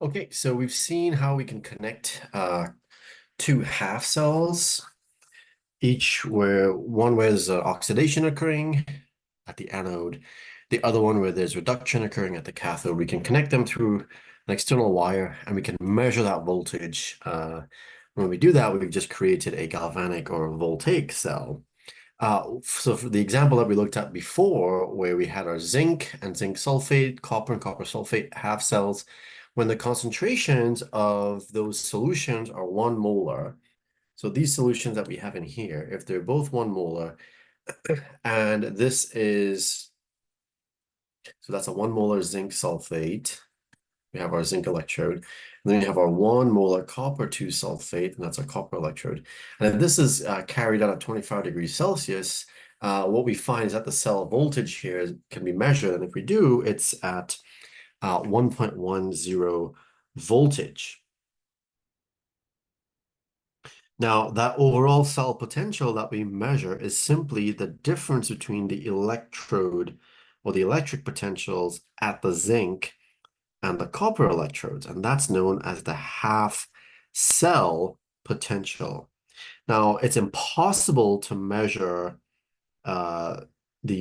Okay, so we've seen how we can connect two half cells, each where there's oxidation occurring at the anode, the other one where there's reduction occurring at the cathode. We can connect them through an external wire, and we can measure that voltage. When we do that, we've just created a galvanic or a voltaic cell. So for the example that we looked at before, where we had our zinc and zinc sulfate, copper and copper sulfate half cells, when the concentrations of those solutions are 1 molar, so these solutions that we have in here, if they're both 1 molar, and this is, so that's a 1 molar zinc sulfate, we have our zinc electrode, and then we have our 1 molar copper 2 sulfate, and that's our copper electrode. And if this is carried out at 25 degrees Celsius, what we find is that the cell voltage here can be measured, and if we do, it's at 1.10 voltage. Now, that overall cell potential that we measure is simply the difference between the electrode or the electric potentials at the zinc and the copper electrodes, and that's known as the half cell potential. Now, it's impossible to measure the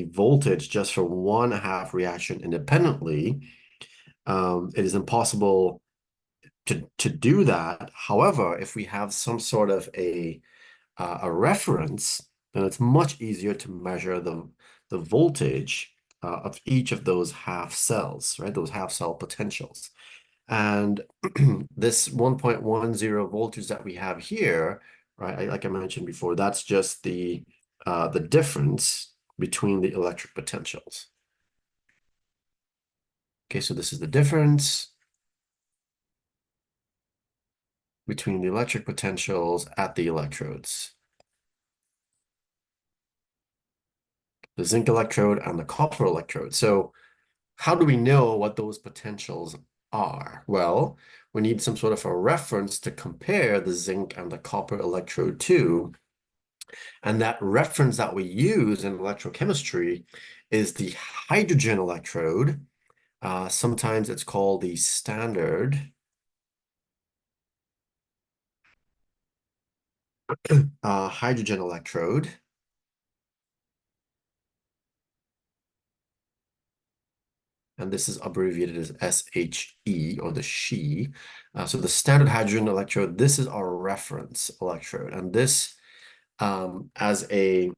voltage just for one half reaction independently. It is impossible to do that. However, if we have some sort of a reference, then it's much easier to measure the voltage of each of those half cells, right? Those half cell potentials. And this 1.10 voltage that we have here, right? Like I mentioned before, that's just the difference between the electric potentials. Okay, so this is the difference between the electric potentials at the electrodes. The zinc electrode and the copper electrode. So how do we know what those potentials are? Well, we need some sort of a reference to compare the zinc and the copper electrode to. And that reference that we use in electrochemistry is the hydrogen electrode. Sometimes it's called the standard hydrogen electrode. And this is abbreviated as SHE, or the SHE. So the standard hydrogen electrode, this is our reference electrode. And this, as a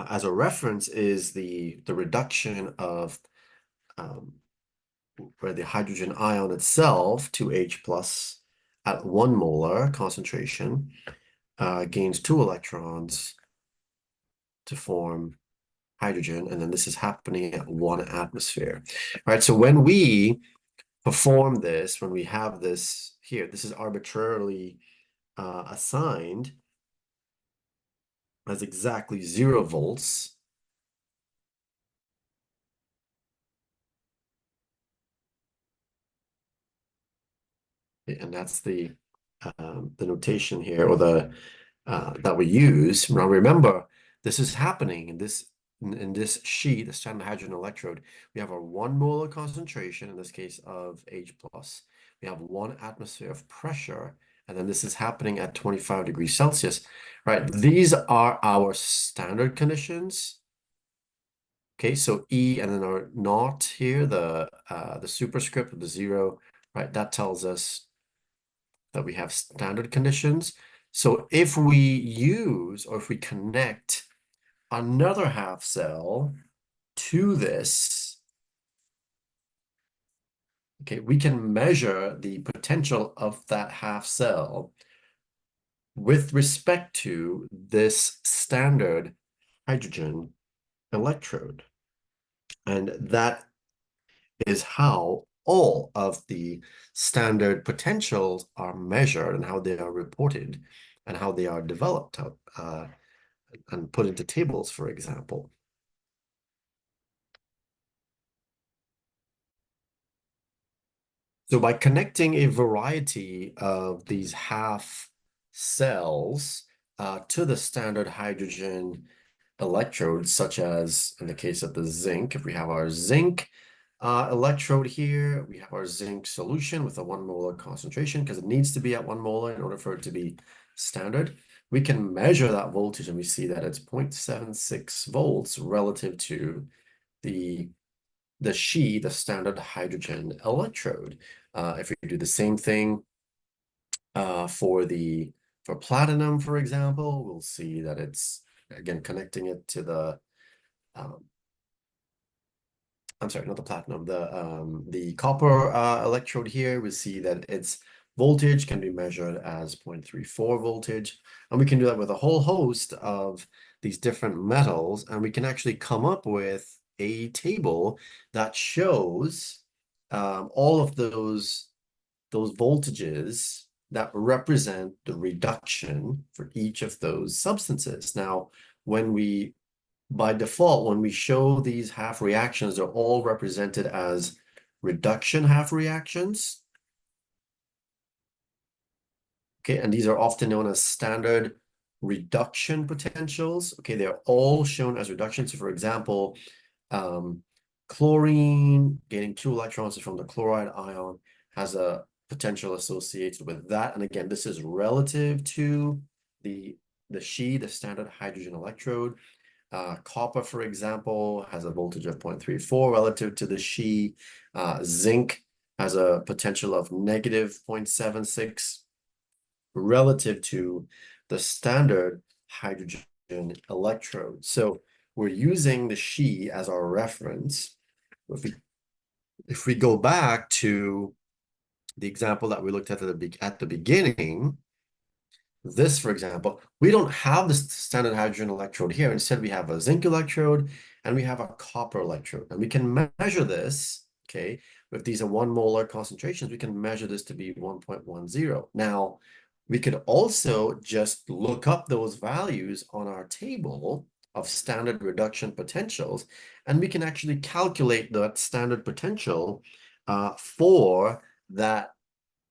reference, is the reduction of where the hydrogen ion itself, 2H plus, at 1 molar concentration, gains 2 electrons to form hydrogen, and then this is happening at 1 atmosphere. All right, so when we perform this, when we have this here, this is arbitrarily assigned as exactly 0 volts. And that's the notation here, or the that we use. Now remember, this is happening in this sheet, the standard hydrogen electrode. We have a 1 molar concentration, in this case of H plus. We have 1 atmosphere of pressure, and then this is happening at 25 degrees Celsius. Right, these are our standard conditions. Okay, so E and then our naught here, the superscript of the 0, right? That tells us that we have standard conditions. So if we use, or if we connect another half cell to this, okay, we can measure the potential of that half cell with respect to this standard hydrogen electrode. And that is how all of the standard potentials are measured and how they are reported and how they are developed and put into tables, for example. So by connecting a variety of these half cells to the standard hydrogen electrodes, such as in the case of the zinc, if we have our zinc Electrode here, we have our zinc solution with a 1 molar concentration because it needs to be at 1 molar in order for it to be standard. We can measure that voltage and we see that it's 0.76 volts relative to the She, the standard hydrogen electrode. If we do the same thing for platinum, for example, we'll see that it's again connecting it to the I'm sorry, not the platinum, the copper electrode here. We see that its voltage can be measured as 0.34 voltage, and we can do that with a whole host of these different metals, and we can actually come up with a table that shows all of those voltages that represent the reduction for each of those substances. Now, by default, when we show these half reactions, they're all represented as reduction half reactions. Okay, and these are often known as standard reduction potentials. Okay, they're all shown as reductions. So for example, chlorine getting 2 electrons from the chloride ion has a potential associated with that. And again, this is relative to the She, the standard hydrogen electrode. Copper, for example, has a voltage of 0.34 relative to the She. Zinc has a potential of negative 0.76 relative to the standard hydrogen electrode. So we're using the She as our reference. If we go back to the example that we looked at the beginning, this, for example, we don't have the standard hydrogen electrode here. Instead, we have a zinc electrode and we have a copper electrode. And we can measure this, okay, if these are 1 molar concentrations, we can measure this to be 1.10. Now, we could also just look up those values on our table of standard reduction potentials, and we can actually calculate that standard potential for that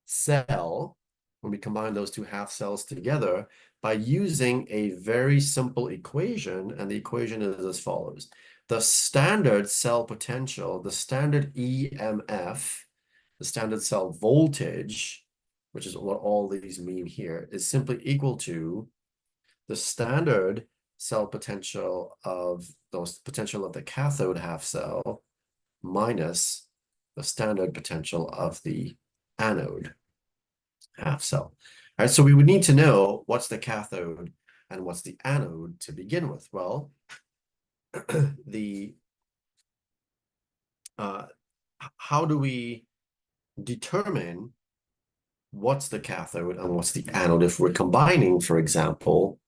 cell when we combine those two half cells together by using a very simple equation, and the equation is as follows. The standard cell potential, the standard EMF, the standard cell voltage, which is what all these mean here, is simply equal to the standard cell potential of the cathode half cell minus the standard potential of the anode half cell. All right, so we would need to know what's the cathode and what's the anode to begin with. Well, how do we determine what's the cathode and what's the anode if we're combining, for example,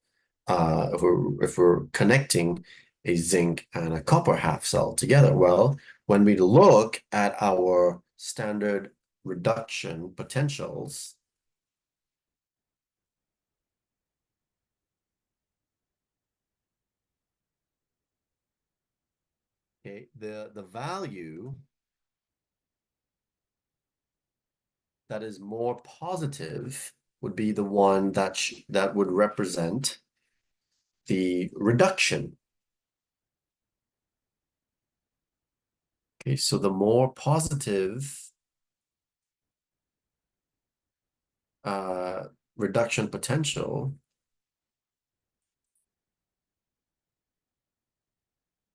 if we're connecting a zinc and a copper half cell together? Well, when we look at our standard reduction potentials, okay, the value that is more positive would be the one that would represent the reduction. Okay, so the more positive reduction potential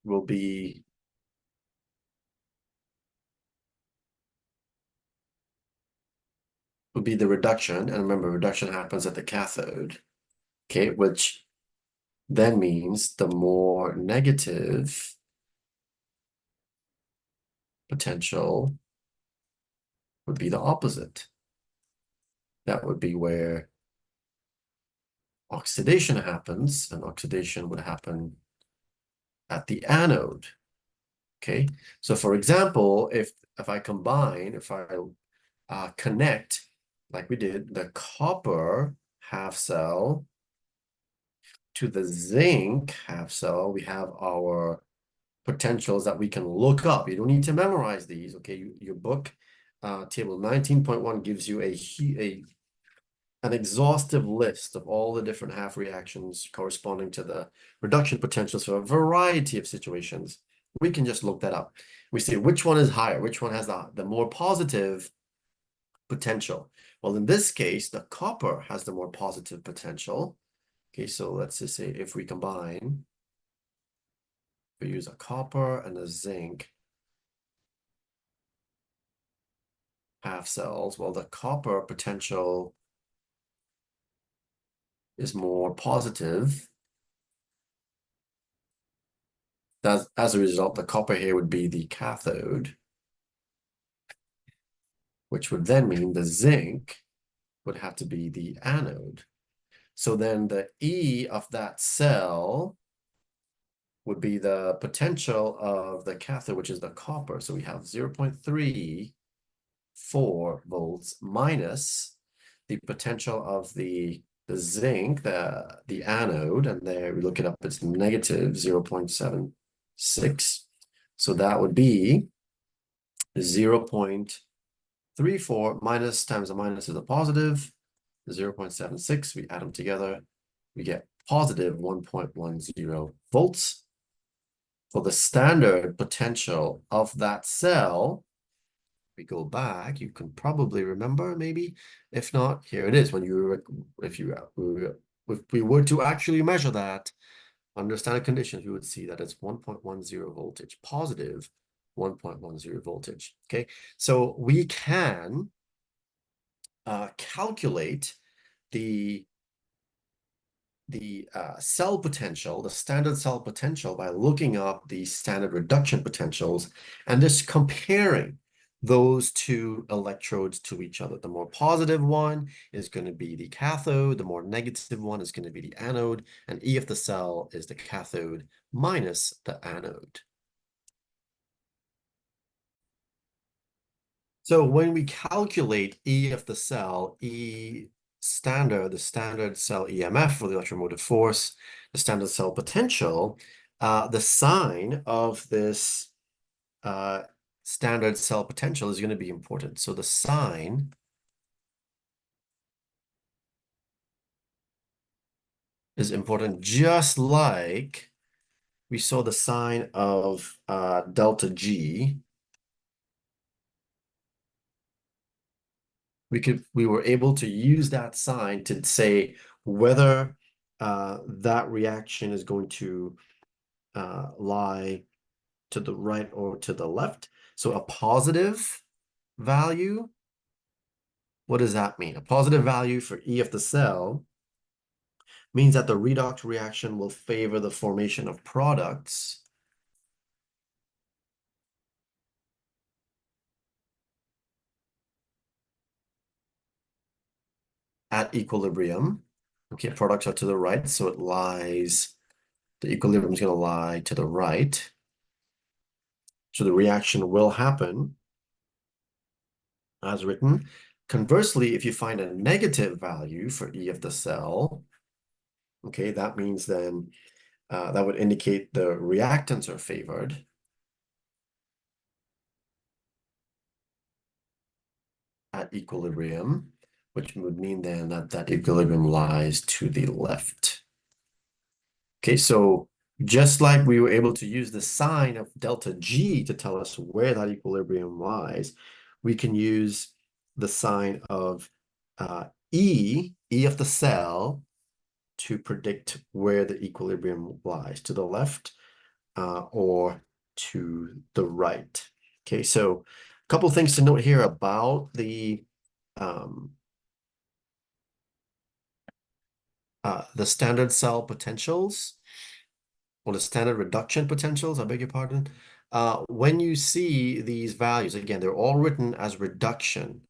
will be the reduction, and remember, reduction happens at the cathode, okay, which then means the more negative potential would be the opposite. That would be where oxidation happens, and oxidation would happen at the anode. Okay, so for example, if I connect, like we did, the copper half cell to the zinc half cell, we have our potentials that we can look up. You don't need to memorize these, okay? Your book, table 19.1 gives you an exhaustive list of all the different half reactions corresponding to the reduction potentials for a variety of situations. We can just look that up. we see which one is higher, which one has the more positive potential. Well, in this case, the copper has the more positive potential. Okay, so let's just say if we combine, we use a copper and a zinc half cells. Well, the copper potential is more positive. As a result, the copper here would be the cathode, which would then mean the zinc would have to be the anode. So then the E of that cell would be the potential of the cathode, which is the copper. So we have 0.34 volts minus the potential of the zinc, the anode, and there we look it up, it's negative 0.76. So that would be 0.34 minus times the minus is a positive, 0.76. We add them together, we get positive 1.10 volts. For the standard potential of that cell, we go back, you can probably remember maybe. If not, here it is. When you if we were to actually measure that under standard conditions, you would see that it's 1.10 voltage, positive 1.10 voltage. Okay, so we can calculate the cell potential, the standard cell potential, by looking up the standard reduction potentials and just comparing those two electrodes to each other. The more positive one is going to be the cathode, the more negative one is going to be the anode, and E of the cell is the cathode minus the anode. So when we calculate E of the cell, the standard cell EMF for the electromotive force, the standard cell potential, the sign of this standard cell potential is going to be important. So the sign is important, just like we saw the sign of delta G. We were able to use that sign to say whether that reaction is going to lie to the right or to the left. So a positive value, what does that mean? A positive value for E of the cell means that the redox reaction will favor the formation of products at equilibrium. Okay, products are to the right, so it lies, the equilibrium is going to lie to the right. So the reaction will happen as written. Conversely, if you find a negative value for E of the cell, okay, that means then that would indicate the reactants are favored. At equilibrium, which would mean then that that equilibrium lies to the left. Okay, so just like we were able to use the sign of delta G to tell us where that equilibrium lies, we can use the sign of E of the cell, to predict where the equilibrium lies, to the left or to the right. Okay, so a couple things to note here about the standard cell potentials, or the standard reduction potentials, I beg your pardon. When you see these values, again, they're all written as reduction.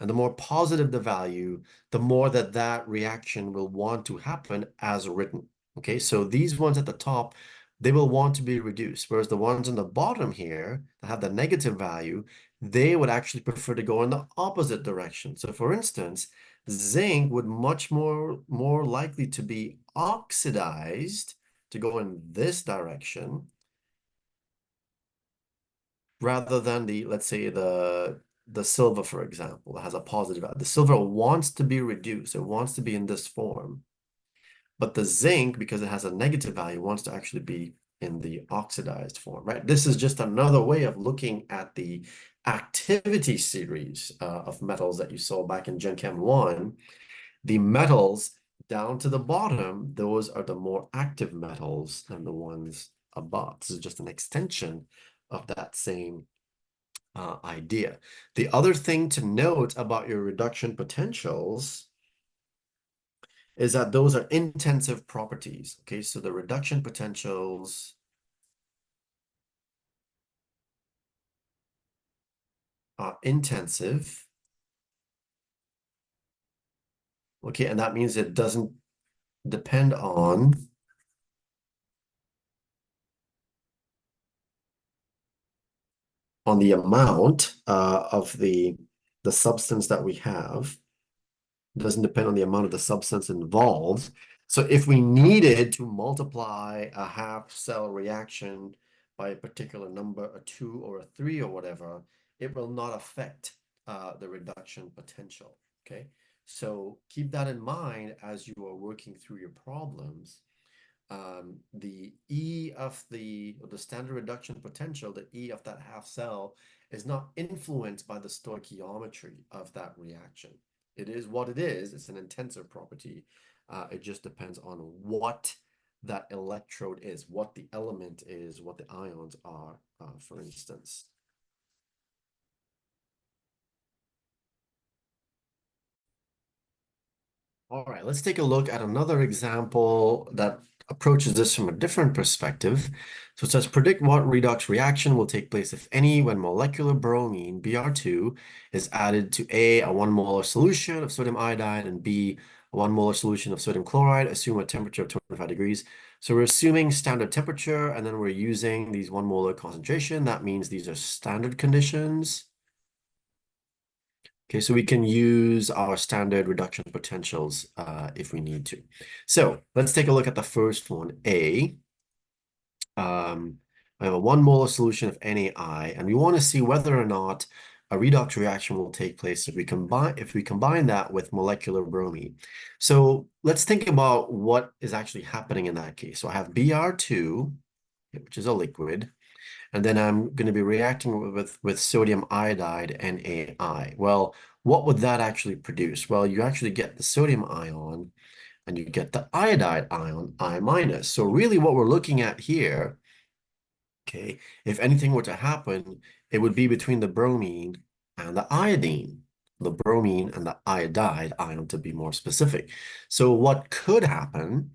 And the more positive the value, the more that reaction will want to happen as written. Okay, so these ones at the top, they will want to be reduced, whereas the ones on the bottom here that have the negative value, they would actually prefer to go in the opposite direction. So for instance, zinc would much more likely to be oxidized, to go in this direction, rather than let's say the silver, for example, that has a positive value. The silver wants to be reduced. It wants to be in this form. But the zinc, because it has a negative value, wants to actually be in the oxidized form, right? This is just another way of looking at the activity series of metals that you saw back in Gen Chem 1. The metals down to the bottom, those are the more active metals than the ones above. This is just an extension of that same idea. The other thing to note about your reduction potentials is that those are intensive properties. Okay, so the reduction potentials are intensive. Okay, and that means it doesn't depend on the amount of the substance that we have. It doesn't depend on the amount of the substance involved. So if we needed to multiply a half cell reaction by a particular number, a 2 or a 3 or whatever, it will not affect the reduction potential. Okay, so keep that in mind as you are working through your problems. The E of the standard reduction potential, the E of that half cell, is not influenced by the stoichiometry of that reaction. It is what it is. It's an intensive property. It just depends on what that electrode is, what the element is, what the ions are, for instance. All right, let's take a look at another example that approaches this from a different perspective. So it says, predict what redox reaction will take place, if any, when molecular bromine, Br2, is added to A, a 1 molar solution of sodium iodide, and B, a 1 molar solution of sodium chloride. Assume a temperature of 25 degrees. So we're assuming standard temperature, and then we're using these 1 molar concentration. That means these are standard conditions. Okay, so we can use our standard reduction potentials if we need to. So let's take a look at the first one, A. I have a 1 molar solution of NaI, and we want to see whether or not a redox reaction will take place if we combine that with molecular bromine. So let's think about what is actually happening in that case. So I have Br2, which is a liquid. And then I'm going to be reacting with sodium iodide, NaI. Well, what would that actually produce? Well, you actually get the sodium ion and you get the iodide ion, I minus. So really what we're looking at here, okay, if anything were to happen, it would be between the bromine and the iodine, the bromine and the iodide ion to be more specific. So what could happen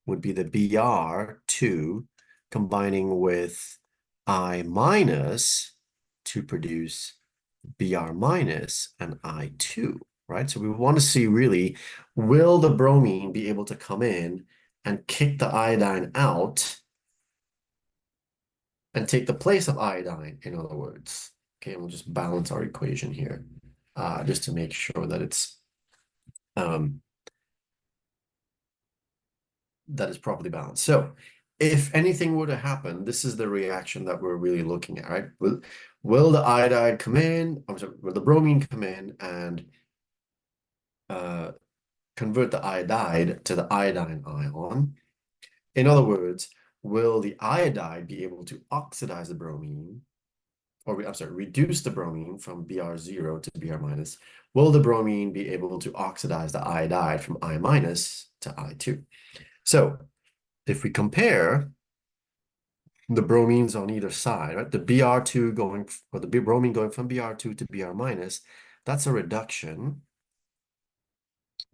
would be the Br2 combining with I minus to produce Br minus and I2, right? So we want to see really, will the bromine be able to come in and kick the iodine out and take the place of iodine, in other words. Okay, and we'll just balance our equation here just to make sure that it's properly balanced. So if anything were to happen, this is the reaction that we're really looking at, right? Will the iodide come in? I'm sorry, will the bromine come in and convert the iodide to the iodine ion? In other words, will the iodide be able to oxidize the bromine, or I'm sorry, reduce the bromine from Br0 to Br minus? Will the bromine be able to oxidize the iodide from I minus to I2? So if we compare the bromines on either side, right? The Br2 going, or the bromine going from Br2 to Br minus, that's a reduction.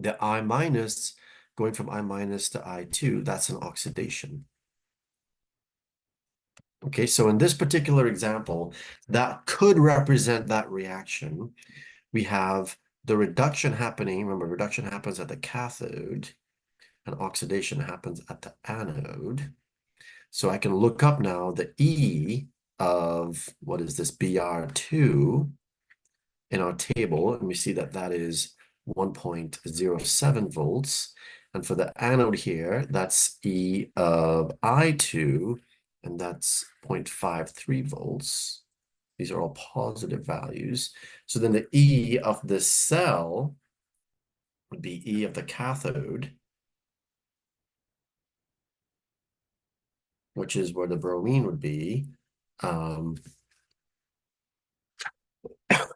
The I minus going from I minus to I2, that's an oxidation. Okay, so in this particular example, that could represent that reaction. We have the reduction happening. Remember, reduction happens at the cathode, and oxidation happens at the anode. So I can look up now the E of, what is this, Br2 in our table, and we see that that is 1.07 volts. And for the anode here, that's E of I2, and that's 0.53 volts. These are all positive values. So then the E of this cell would be E of the cathode, would be E of which is where the bromine would be,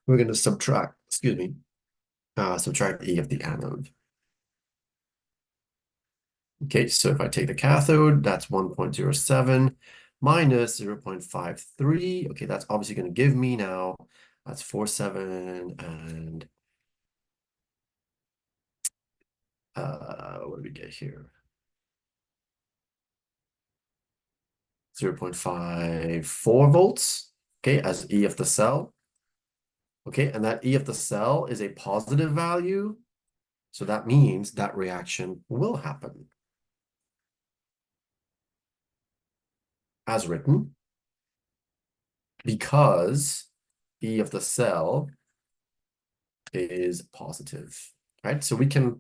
we're going to subtract, excuse me, subtract E of the anode. Okay, so if I take the cathode, that's 1.07 minus 0.53. Okay, that's obviously going to give me now, that's 47 and what do we get here? 0.54 volts, okay, as E of the cell. Okay, and that E of the cell is a positive value. So that means that reaction will happen as written because E of the cell is positive, right? So we can,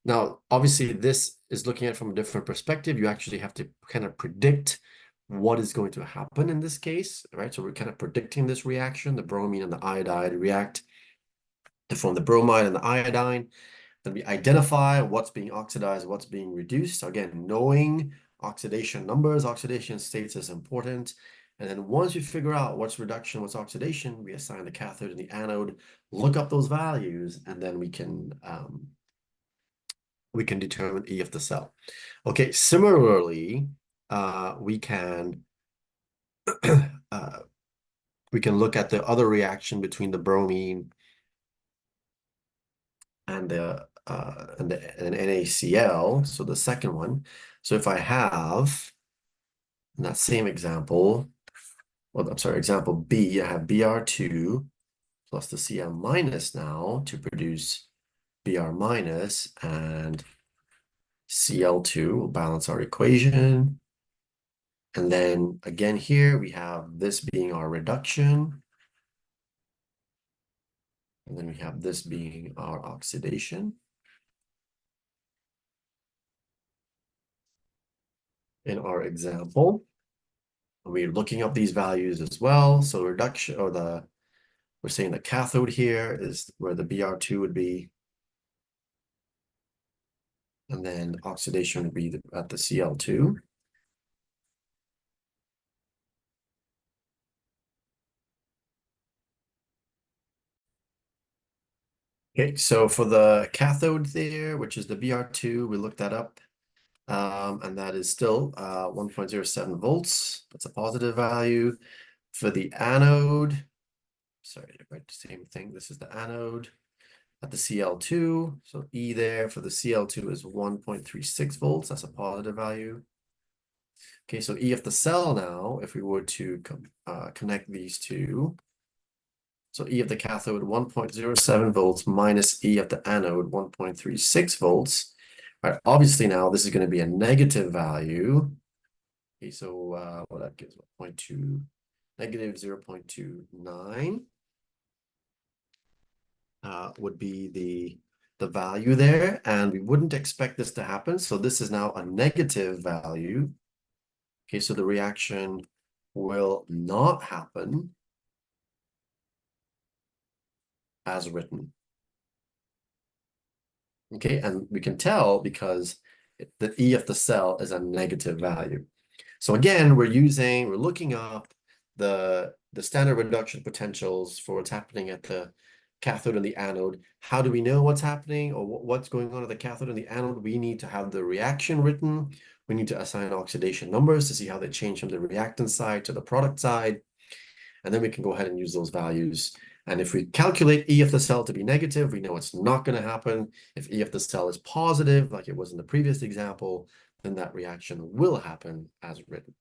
now obviously this is looking at it from a different perspective. You actually have to kind of predict what is going to happen in this case, right? So we're kind of predicting this reaction. The bromine and the iodide react to form the bromide and the iodine. Then we identify what's being oxidized, what's being reduced. So again, knowing oxidation numbers, oxidation states is important. And then once we figure out what's reduction, what's oxidation, we assign the cathode and the anode, look up those values, and then we can determine E of the cell. Okay, similarly, we can look at the other reaction between the bromine and an NaCl, so the second one. So if I have in that same example, well, I'm sorry, example B, I have Br2 plus the Cl minus now to produce Br minus, and Cl2 will balance our equation. And then again here, we have this being our reduction. And then we have this being our oxidation. In our example, we're looking up these values as well. So reduction, or we're saying the cathode here is where the Br2 would be. And then oxidation would be at the Cl2. Okay, so for the cathode there, which is the Br2, we looked that up. And that is still 1.07 volts. That's a positive value. For the anode, sorry, I write the same thing. This is the anode at the Cl2. So E there for the Cl2 is 1.36 volts. That's a positive value. Okay, so E of the cell now, if we were to connect these two, so E of the cathode 1.07 volts minus E of the anode 1.36 volts. All right, obviously now this is going to be a negative value. Okay, so well, that gives 0.2, negative 0.29 would be the value there, and we wouldn't expect this to happen. So this is now a negative value. Okay, so the reaction will not happen as written. Okay, and we can tell because the E of the cell is a negative value. So again, we're looking up the standard reduction potentials for what's happening at the cathode and the anode. How do we know what's happening or what's going on at the cathode and the anode? We need to have the reaction written. We need to assign oxidation numbers to see how they change from the reactant side to the product side. And then we can go ahead and use those values. And if we calculate E of the cell to be negative, we know it's not going to happen. If E of the cell is positive, like it was in the previous example, then that reaction will happen as written.